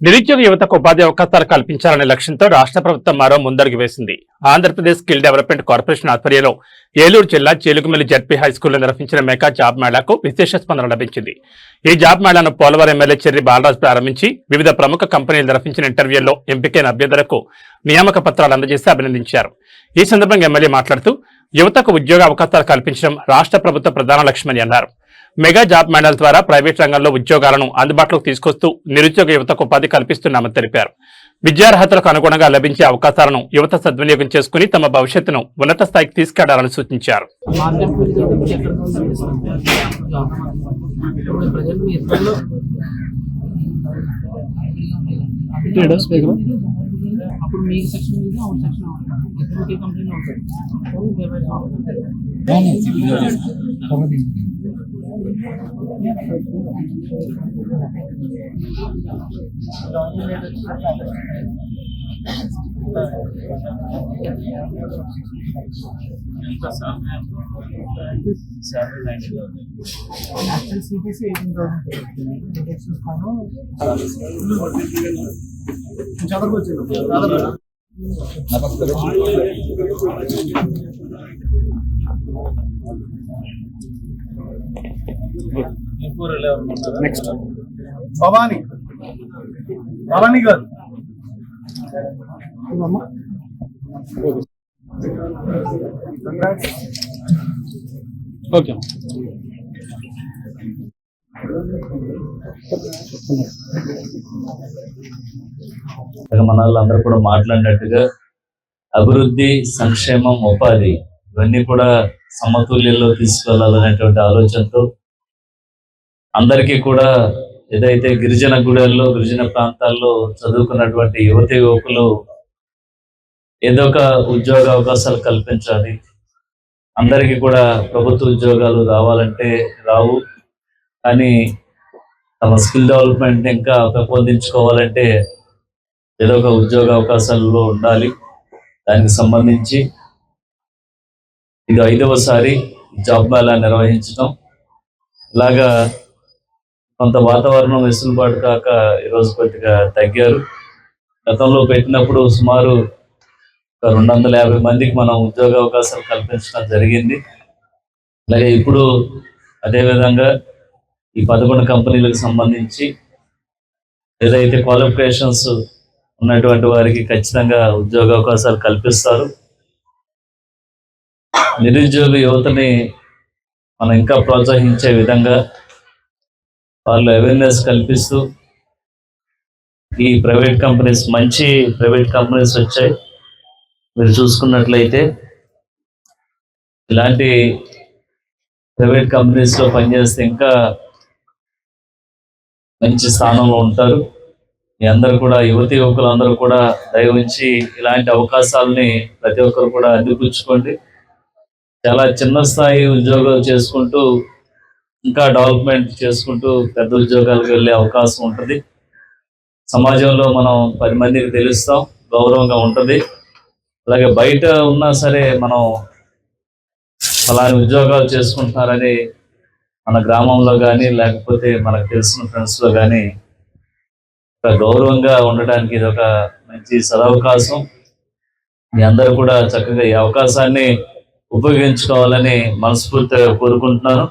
నిరుద్యోగ యువతకు ఉపాధి అవకాశాలు కల్పించాలనే లక్ష్యంతో రాష్ట్ర ప్రభుత్వం మరో ముందడుగు వేసింది. ఆంధ్రప్రదేశ్ స్కిల్ డెవలప్మెంట్ కార్పొరేషన్ ఆధ్వర్యంలో ఏలూరు జిల్లా చిలుకుమిల్లి జడ్పీ హైస్కూల్లో నిర్వహించిన మెగా జాబ్ మేళాకు విశేష స్పందన లభించింది. ఈ జాబ్ మేళాను పోలవరం ఎమ్మెల్యే చెర్రి బాలరాజు ప్రారంభించి వివిధ ప్రముఖ కంపెనీలు నిర్వహించిన ఇంటర్వ్యూల్లో ఎంపికైన అభ్యర్థులకు నియామక పత్రాలు అందజేసి అభినందించారు. ఈ సందర్భంగా ఎమ్మెల్యే మాట్లాడుతూ యువతకు ఉద్యోగ అవకాశాలు కల్పించడం రాష్ట్ర ప్రభుత్వ ప్రధాన లక్ష్యమని అన్నారు. మెగా జాబ్ మేళాల ద్వారా ప్రైవేట్ రంగంలో ఉద్యోగాలను అందుబాటులోకి తీసుకొస్తూ నిరుద్యోగ యువతకు ఉపాధి కల్పిస్తున్నామని తెలిపారు. విద్యార్హతలకు అనుగుణంగా లభించే అవకాశాలను యువత సద్వినియోగం చేసుకుని తమ భవిష్యత్తును ఉన్నత స్థాయికి తీసుకెళ్లాలని సూచించారు. అప్పుడు మీ సెక్షన్ మీద అవుట్ సెక్షన్ ఒకే కంపెనీలో ఉంటుంది. నెక్స్ట్ భవానీ గారు ఓకే. మన వాళ్ళందరూ కూడా మాట్లాడినట్టుగా అభివృద్ధి, సంక్షేమం, ఉపాధి ఇవన్నీ కూడా సమతుల్యంలో తీసుకెళ్లాలనేటువంటి ఆలోచనతో అందరికీ కూడా ఏదైతే గిరిజన గుడల్లో, గిరిజన ప్రాంతాల్లో చదువుకున్నటువంటి యువతి యువకులు ఏదో ఒక ఉద్యోగ అవకాశాలు కల్పించాలి. అందరికీ కూడా ప్రభుత్వ ఉద్యోగాలు రావాలంటే రావు, కానీ తమ స్కిల్ డెవలప్మెంట్ ఇంకా పెంపొందించుకోవాలంటే ఏదో ఒక ఉద్యోగ అవకాశాలలో ఉండాలి. దానికి సంబంధించి ఇది 5వసారి జాబ్ మేళా నిర్వహించడం. ఇలాగా కొంత వాతావరణం వెసులుబాటు కాక ఈరోజు కొద్దిగా తగ్గారు. గతంలో పెట్టినప్పుడు సుమారు 250 మందికి మనం ఉద్యోగ అవకాశాలు కల్పించడం జరిగింది. అలాగే ఇప్పుడు అదేవిధంగా ఈ 11 కంపెనీలకు సంబంధించి ఏదైతే క్వాలిఫికేషన్స్ ఉన్నటువంటి వారికి ఖచ్చితంగా ఉద్యోగ అవకాశాలు కల్పిస్తారు. నిరుద్యోగ యువతని మనం ఇంకా ప్రోత్సహించే విధంగా వాళ్ళు అవేర్నెస్ కల్పిస్తూ ఈ ప్రైవేట్ కంపెనీస్, మంచి ప్రైవేట్ కంపెనీస్ వచ్చాయి. మీరు చూసుకున్నట్లయితే ఇలాంటి ప్రైవేట్ కంపెనీస్లో పనిచేస్తే ఇంకా మంచి స్థానంలో ఉంటారు. మీ అందరూ కూడా యువతి యువకులు అందరూ కూడా దయవుంచి ఇలాంటి అవకాశాలని ప్రతి ఒక్కరు కూడా అందిపుచ్చుకోండి. చాలా చిన్న స్థాయి ఉద్యోగాలు చేసుకుంటూ ఇంకా డెవలప్మెంట్ చేసుకుంటూ పెద్ద ఉద్యోగాలకు వెళ్ళే అవకాశం ఉంటుంది. సమాజంలో మనం 10 మందికి తెలుస్తాం, గౌరవంగా ఉంటుంది. అలాగే బయట ఉన్నా సరే మనం అలాంటి ఉద్యోగాలు చేసుకుంటున్నారని మన గ్రామంలో కానీ లేకపోతే మనకు తెలిసిన ఫ్రెండ్స్లో కానీ ఒక గౌరవంగా ఉండడానికి ఇది ఒక మంచి సదవకాశం. మీ అందరూ కూడా చక్కగా ఈ అవకాశాన్ని ఉపయోగించుకోవాలని మనస్ఫూర్తిగా కోరుకుంటున్నాను.